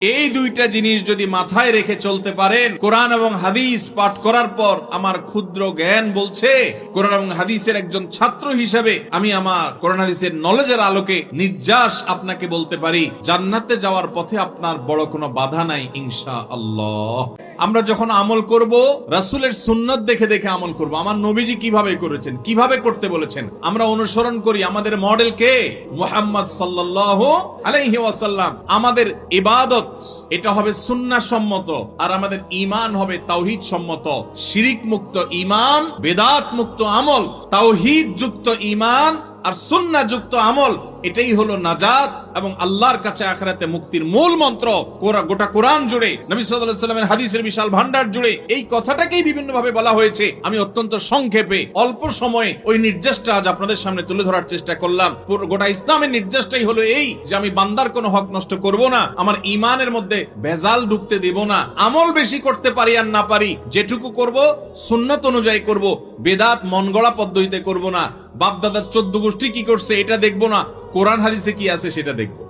এই দুইটা জিনিস যদি মাথায় রেখে চলতে পারেন, কোরআন এবং হাদিস পাঠ করার পর আমার ক্ষুদ্র জ্ঞান বলছে, কোরআন এবং হাদিসের একজন ছাত্র হিসেবে আমি আমার কোরআন হাদিসের নলেজের আলোকে নির্যাস আপনাকে বলতে পারি, জান্নাতে যাওয়ার পথে আপনার বড় কোনো বাধা নাই ইনশাআল্লাহ। আমরা যখন আমল করব, রাসূলের সুন্নাত দেখে দেখে আমল করব। আমার নবীজি কিভাবে করেছেন, কিভাবে করতে বলেছেন, আমরা অনুসরণ করি। আমাদের মডেল কে? মুহাম্মদ সাল্লাল্লাহু আলাইহি ওয়াসাল্লাম। আমাদের ইবাদত এটা হবে সুন্নাহ সম্মত, আর আমাদের ঈমান হবে তাওহীদ সম্মত। শিরিক মুক্ত ঈমান, বেদাত মুক্ত আমল, তাওহীদ যুক্ত ঈমান আর সুন্নাহ যুক্ত আমল, এটাই হলো নাজাত এবং আল্লাহর কাছে আখিরাতে মুক্তির মূল মন্ত্র। গোটা কোরআন জুড়ে, নবী সাল্লাল্লাহু আলাইহি ওয়াসাল্লামের হাদিসের বিশাল ভান্ডার জুড়ে এই কথাটাকেই বিভিন্ন ভাবে বলা হয়েছে। আমি অত্যন্ত সংক্ষেপে অল্প সময়ে ওই নির্দেশটা আজ আপনাদের সামনে তুলে ধরার চেষ্টা করলাম। গোটা ইসলামের নির্দেশটাই হলো এই যে আমি বান্দার কোনো হক নষ্ট করব না, আমার ঈমানের মধ্যে ভেজাল ঢুকতে দেব না। আমল বেশি করতে পারি আর না পারি, যেটুকু করব সুন্নাত অনুযায়ী করব, বেদাত মন গড়া পদ্ধতিতে করব না। বাপ দাদার 14 গোষ্ঠী কি করছে এটা দেখবো না, কোরআন হাদিসে কি আছে সেটা দেখবো।